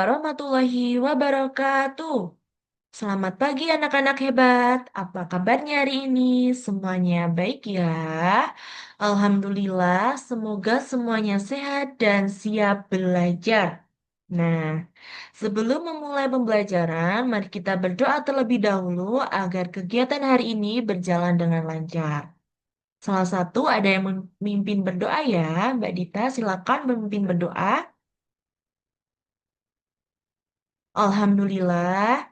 warahmatullahi wabarakatuh. Selamat pagi anak-anak hebat. Apa kabarnya hari ini? Semuanya baik ya? Alhamdulillah, semoga semuanya sehat dan siap belajar. Nah, sebelum memulai pembelajaran, mari kita berdoa terlebih dahulu agar kegiatan hari ini berjalan dengan lancar. Salah satu ada yang memimpin berdoa ya, Mbak Dita, silakan memimpin berdoa. Alhamdulillah.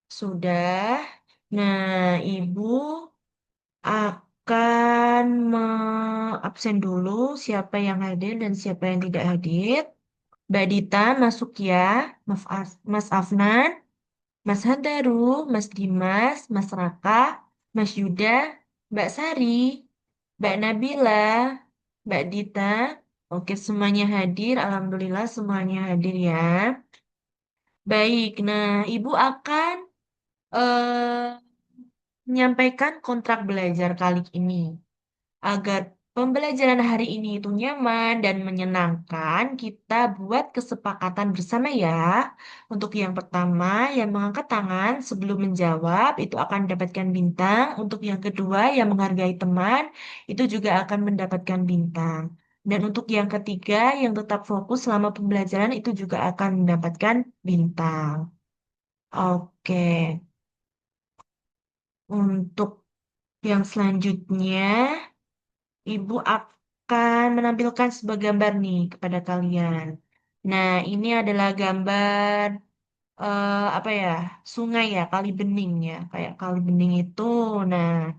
Sudah. Nah, Ibu akan absen dulu siapa yang hadir dan siapa yang tidak hadir. Mbak Dita masuk ya. Mas Afnan, Mas Handaru, Mas Dimas, Mas Raka, Mas Yuda, Mbak Sari, Mbak Nabila, Mbak Dita. Oke, semuanya hadir. Alhamdulillah semuanya hadir ya. Baik, nah Ibu akan menyampaikan kontrak belajar kali ini agar pembelajaran hari ini itu nyaman dan menyenangkan. Kita buat kesepakatan bersama ya. Untuk yang pertama, yang mengangkat tangan sebelum menjawab itu akan mendapatkan bintang. Untuk yang kedua, yang menghargai teman itu juga akan mendapatkan bintang. Dan untuk yang ketiga, yang tetap fokus selama pembelajaran itu juga akan mendapatkan bintang. Oke, untuk yang selanjutnya, Ibu akan menampilkan sebuah gambar nih kepada kalian. Nah, ini adalah gambar apa ya? Sungai ya, kali bening ya, kayak kali bening itu. Nah,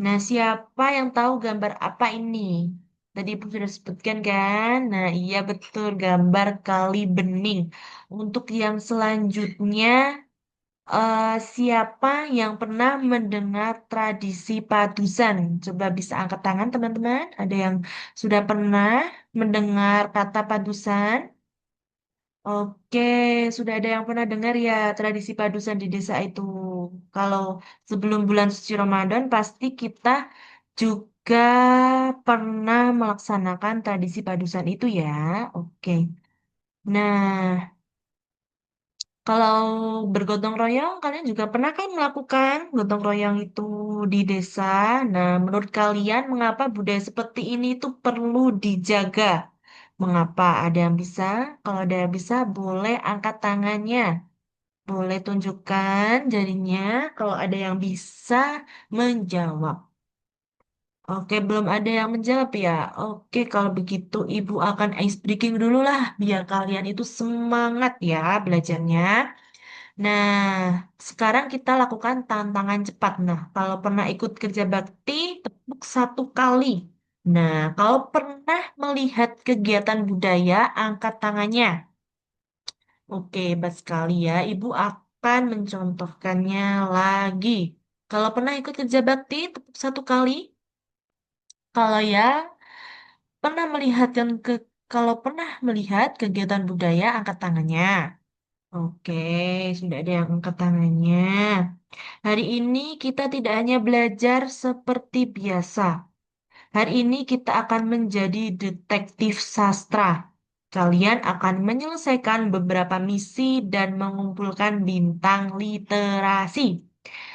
nah siapa yang tahu gambar apa ini? Tadi Ibu sudah sebutkan kan? Nah, iya betul gambar kali bening. Untuk yang selanjutnya siapa yang pernah mendengar tradisi padusan? Coba bisa angkat tangan teman-teman. Ada yang sudah pernah mendengar kata padusan? Oke, sudah ada yang pernah dengar ya tradisi padusan di desa itu. Kalau sebelum bulan suci Ramadan pasti kita juga pernah melaksanakan tradisi padusan itu ya. Oke. Nah, kalau bergotong royong, kalian juga pernah kan melakukan gotong royong itu di desa. Nah, menurut kalian mengapa budaya seperti ini itu perlu dijaga? Mengapa? Ada yang bisa? Kalau ada yang bisa, boleh angkat tangannya. Boleh tunjukkan jarinya kalau ada yang bisa menjawab. Oke, belum ada yang menjawab ya. Oke, kalau begitu Ibu akan ice breaking dulu lah, biar kalian itu semangat ya belajarnya. Nah, sekarang kita lakukan tantangan cepat. Nah, kalau pernah ikut kerja bakti, tepuk satu kali. Nah, kalau pernah melihat kegiatan budaya, angkat tangannya. Oke, hebat sekali ya. Ibu akan mencontohkannya lagi. Kalau pernah ikut kerja bakti, tepuk satu kali. Kalau ya, pernah melihat yang ke kalau pernah melihat kegiatan budaya, angkat tangannya. Oke, sudah ada yang angkat tangannya. Hari ini kita tidak hanya belajar seperti biasa. Hari ini kita akan menjadi detektif sastra. Kalian akan menyelesaikan beberapa misi dan mengumpulkan bintang literasi.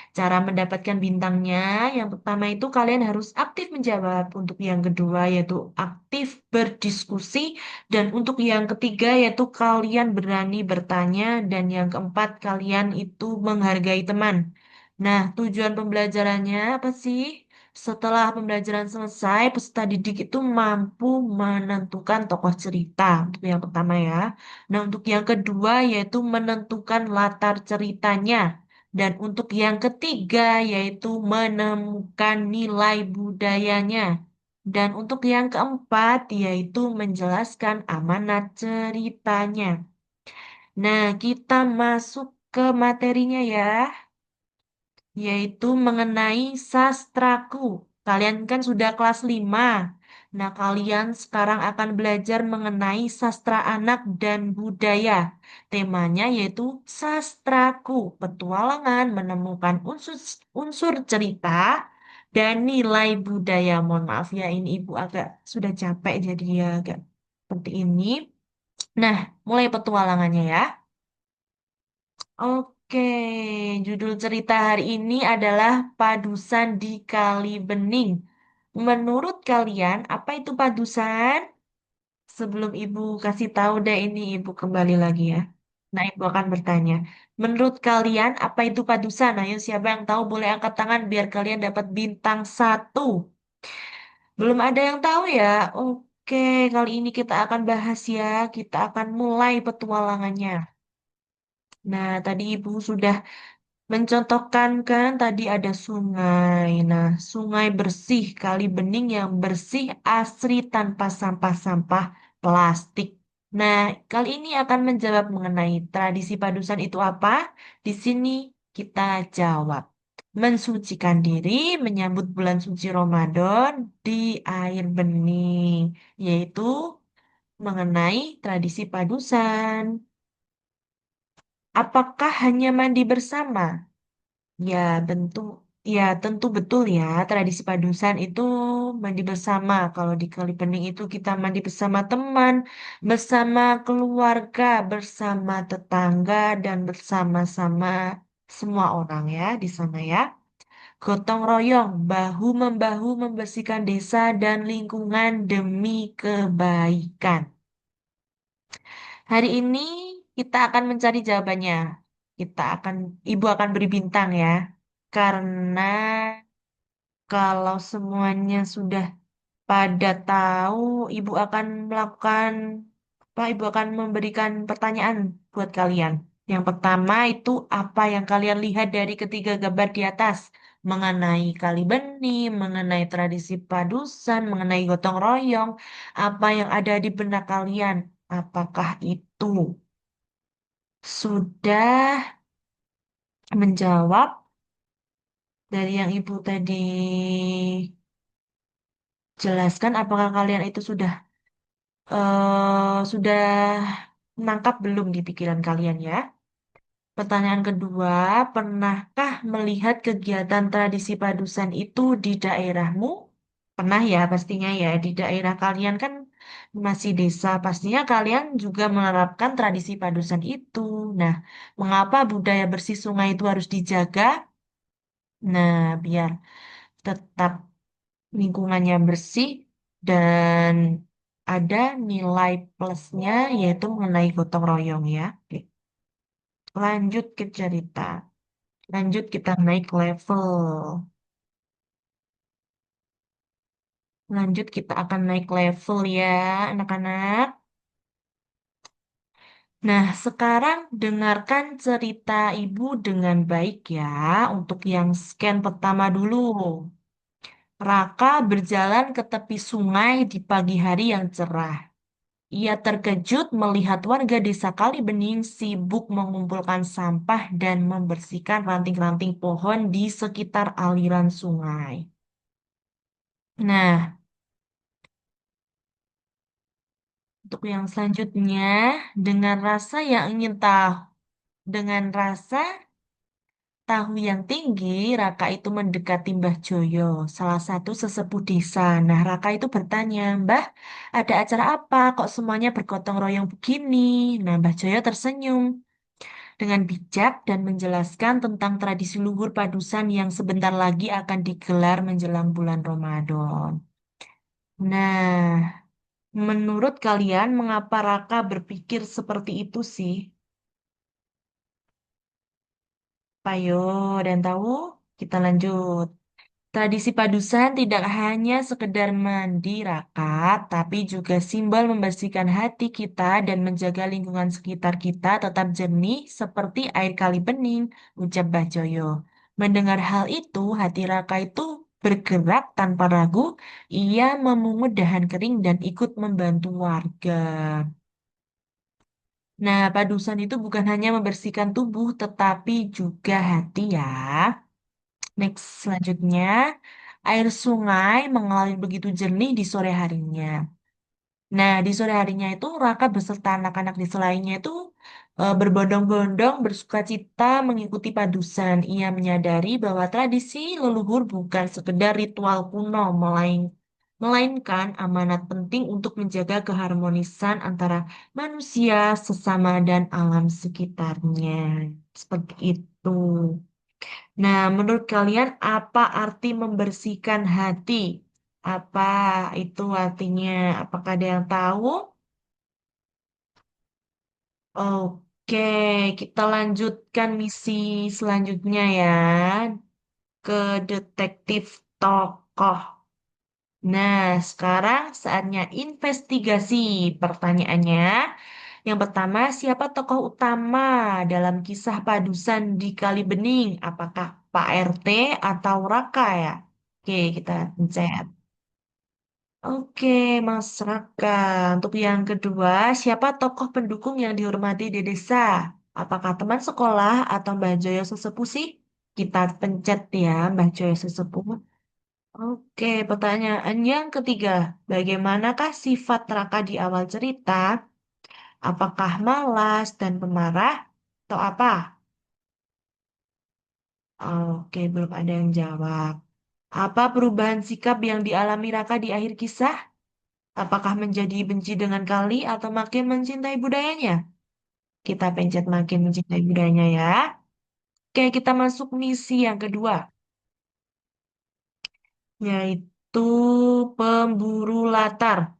Cara mendapatkan bintangnya, yang pertama itu kalian harus aktif menjawab. Untuk yang kedua yaitu aktif berdiskusi. Dan untuk yang ketiga yaitu kalian berani bertanya. Dan yang keempat kalian itu menghargai teman. Nah, tujuan pembelajarannya apa sih? Setelah pembelajaran selesai, peserta didik itu mampu menentukan tokoh cerita. Untuk yang pertama ya. Nah, untuk yang kedua yaitu menentukan latar ceritanya. Dan untuk yang ketiga yaitu menemukan nilai budayanya. Dan untuk yang keempat yaitu menjelaskan amanat ceritanya. Nah, kita masuk ke materinya ya, yaitu mengenai sastraku. Kalian kan sudah kelas 5. Nah, kalian sekarang akan belajar mengenai sastra anak dan budaya. Temanya yaitu sastraku, petualangan menemukan unsur unsur cerita dan nilai budaya. Mohon maaf ya, ini Ibu agak sudah capek jadi ya agak seperti ini. Nah, mulai petualangannya ya. Oke, judul cerita hari ini adalah Padusan di Kali Bening. Menurut kalian, apa itu padusan? Sebelum Ibu kasih tahu deh ini, Ibu kembali lagi ya. Nah, Ibu akan bertanya. Menurut kalian, apa itu padusan? Ayo, siapa yang tahu boleh angkat tangan biar kalian dapat bintang satu. Belum ada yang tahu ya? Oke, kali ini kita akan bahas ya. Kita akan mulai petualangannya. Nah, tadi Ibu sudah mencontohkan kan tadi ada sungai. Nah, sungai bersih, kali bening yang bersih, asri tanpa sampah-sampah plastik. Nah, kali ini akan menjawab mengenai tradisi padusan itu apa? Di sini kita jawab. Mensucikan diri menyambut bulan suci Ramadan di air bening, yaitu mengenai tradisi padusan. Apakah hanya mandi bersama? Ya, tentu betul ya. Tradisi padusan itu mandi bersama. Kalau di Kali Bening itu kita mandi bersama teman, bersama keluarga, bersama tetangga, dan bersama-sama semua orang ya di sana ya. Gotong royong, bahu-membahu membersihkan desa dan lingkungan demi kebaikan. Hari ini kita akan mencari jawabannya. Kita akan, Ibu akan beri bintang ya. Karena kalau semuanya sudah pada tahu, Ibu akan melakukan apa? Ibu akan memberikan pertanyaan buat kalian. Yang pertama itu apa yang kalian lihat dari ketiga gambar di atas mengenai kali bening, mengenai tradisi padusan, mengenai gotong royong, apa yang ada di benak kalian? Apakah itu sudah menjawab dari yang Ibu tadi jelaskan? Apakah kalian itu sudah menangkap belum di pikiran kalian ya? Pertanyaan kedua, pernahkah melihat kegiatan tradisi padusan itu di daerahmu? Pernah ya, pastinya ya. Di daerah kalian kan masih desa, pastinya kalian juga menerapkan tradisi padusan itu. Nah, mengapa budaya bersih sungai itu harus dijaga? Nah, biar tetap lingkungannya bersih dan ada nilai plusnya yaitu mengenai gotong royong ya. Oke, lanjut ke cerita. Lanjut kita naik level. Lanjut kita akan naik level ya, anak-anak. Nah, sekarang dengarkan cerita ibu dengan baik ya. Untuk yang scan pertama dulu. Raka berjalan ke tepi sungai di pagi hari yang cerah. Ia terkejut melihat warga desa Kalibening sibuk mengumpulkan sampah dan membersihkan ranting-ranting pohon di sekitar aliran sungai. Nah, untuk yang selanjutnya, dengan rasa yang ingin tahu, dengan rasa tahu yang tinggi, Raka itu mendekati Mbah Joyo, salah satu sesepuh desa. Nah, Raka itu bertanya, Mbah, ada acara apa? Kok semuanya bergotong royong begini? Nah, Mbah Joyo tersenyum dengan bijak dan menjelaskan tentang tradisi luhur padusan yang sebentar lagi akan digelar menjelang bulan Ramadan. Nah, menurut kalian mengapa Raka berpikir seperti itu sih? Payo dan tahu? Kita lanjut. Tradisi padusan tidak hanya sekedar mandi Raka, tapi juga simbol membersihkan hati kita dan menjaga lingkungan sekitar kita tetap jernih seperti air kali bening, ucap Bajoyo. Mendengar hal itu, hati Raka itu bergerak tanpa ragu. Ia memungut dahan kering dan ikut membantu warga. Nah, padusan itu bukan hanya membersihkan tubuh, tetapi juga hati ya. Next, selanjutnya, air sungai mengalir begitu jernih di sore harinya. Nah, di sore harinya itu Raka beserta anak-anak desa lainnya itu berbondong-bondong bersuka cita mengikuti padusan. Ia menyadari bahwa tradisi leluhur bukan sekedar ritual kuno, melainkan amanat penting untuk menjaga keharmonisan antara manusia, sesama, dan alam sekitarnya. Seperti itu. Nah, menurut kalian apa arti membersihkan hati? Apa itu artinya? Apakah ada yang tahu? Oke, kita lanjutkan misi selanjutnya ya, ke detektif tokoh. Nah, sekarang saatnya investigasi. Pertanyaannya, yang pertama, siapa tokoh utama dalam kisah Padusan di Kali Bening? Apakah Pak RT atau Raka ya? Oke, kita pencet. Oke, Mas Raka. Untuk yang kedua, siapa tokoh pendukung yang dihormati di desa? Apakah teman sekolah atau Mbah Joyo sesepuh sih? Kita pencet ya, Mbah Joyo sesepuh. Oke, pertanyaan yang ketiga. Bagaimanakah sifat Raka di awal cerita? Apakah malas dan pemarah? Atau apa? Oke, belum ada yang jawab. Apa perubahan sikap yang dialami Raka di akhir kisah? Apakah menjadi benci dengan Kali atau makin mencintai budayanya? Kita pencet makin mencintai budayanya ya. Oke, kita masuk misi yang kedua, yaitu pemburu latar.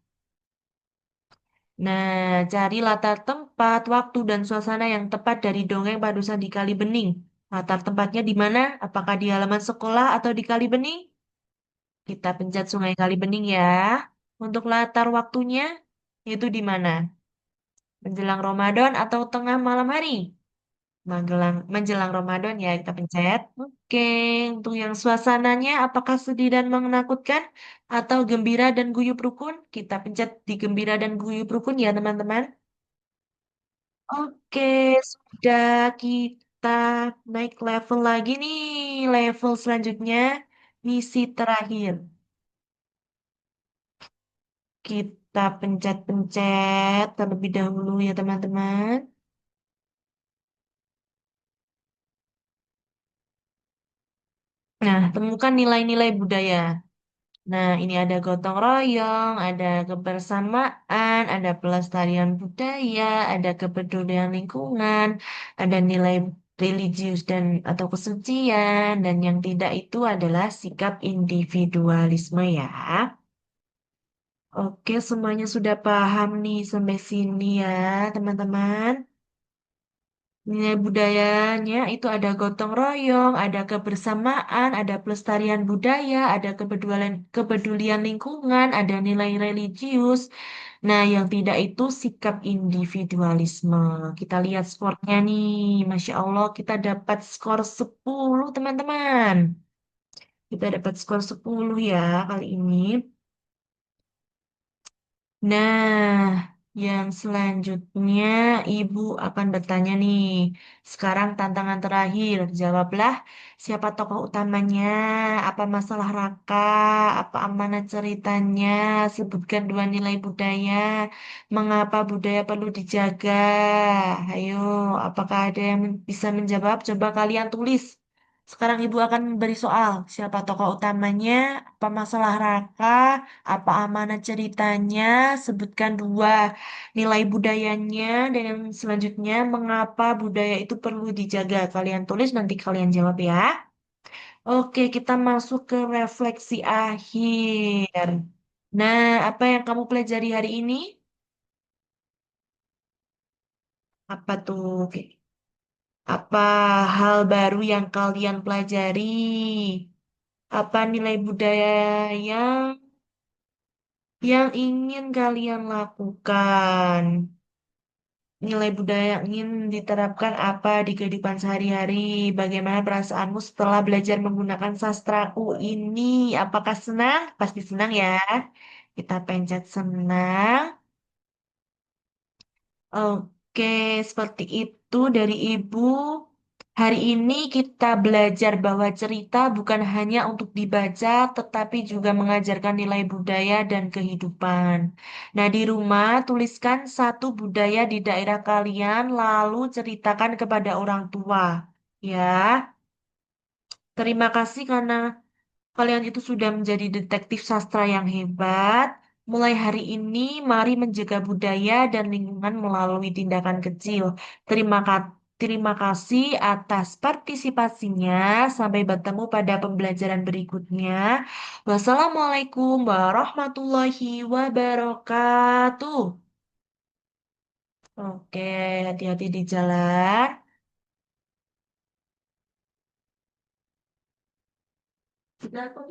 Nah, cari latar tempat, waktu, dan suasana yang tepat dari dongeng Padusan di Kali Bening. Latar tempatnya di mana? Apakah di halaman sekolah atau di Kali Bening? Kita pencet Sungai Kali Bening ya. Untuk latar waktunya, itu di mana? Menjelang Ramadan atau tengah malam hari? Menjelang Ramadan ya, kita pencet. Oke, untuk yang suasananya, apakah sedih dan menakutkan? Atau gembira dan guyup rukun? Kita pencet di gembira dan guyup rukun ya, teman-teman. Oke, sudah kita naik level lagi nih. Level selanjutnya, misi terakhir. Kita pencet-pencet terlebih dahulu ya teman-teman. Nah, temukan nilai-nilai budaya. Nah, ini ada gotong royong, ada kebersamaan, ada pelestarian budaya, ada kepedulian lingkungan, ada nilai religius dan atau kesucian, dan yang tidak itu adalah sikap individualisme ya. Oke, semuanya sudah paham nih sampai sini ya, teman-teman. Nilai budayanya itu ada gotong royong, ada kebersamaan, ada pelestarian budaya, ada kepedulian lingkungan, ada nilai religius. Nah, yang tidak itu sikap individualisme. Kita lihat skornya nih. Masya Allah, kita dapat skor 10, teman-teman. Kita dapat skor 10 ya kali ini. Nah, yang selanjutnya Ibu akan bertanya nih. Sekarang tantangan terakhir, jawablah siapa tokoh utamanya, apa masalah Raka, apa amanat ceritanya, sebutkan dua nilai budaya, mengapa budaya perlu dijaga. Ayo, apakah ada yang bisa menjawab? Coba kalian tulis. Sekarang Ibu akan memberi soal. Siapa tokoh utamanya, apa masalah Raka, apa amanah ceritanya? Sebutkan dua nilai budayanya dan yang selanjutnya mengapa budaya itu perlu dijaga. Kalian tulis nanti kalian jawab ya. Oke, kita masuk ke refleksi akhir. Nah, apa yang kamu pelajari hari ini? Apa tuh? Oke. Apa hal baru yang kalian pelajari? Apa nilai budaya yang ingin kalian lakukan? Nilai budaya yang ingin diterapkan apa di kehidupan sehari-hari? Bagaimana perasaanmu setelah belajar menggunakan sastraku ini? Apakah senang? Pasti senang ya. Kita pencet senang. Oke, seperti itu dari Ibu. Hari ini kita belajar bahwa cerita bukan hanya untuk dibaca, tetapi juga mengajarkan nilai budaya dan kehidupan. Nah, di rumah tuliskan satu budaya di daerah kalian, lalu ceritakan kepada orang tua. Ya, terima kasih karena Kalian itu sudah menjadi detektif sastra yang hebat. Mulai hari ini, mari menjaga budaya dan lingkungan melalui tindakan kecil. Terima kasih atas partisipasinya. Sampai bertemu pada pembelajaran berikutnya. Wassalamualaikum warahmatullahi wabarakatuh. Oke, hati-hati di jalan. Sudah, kok.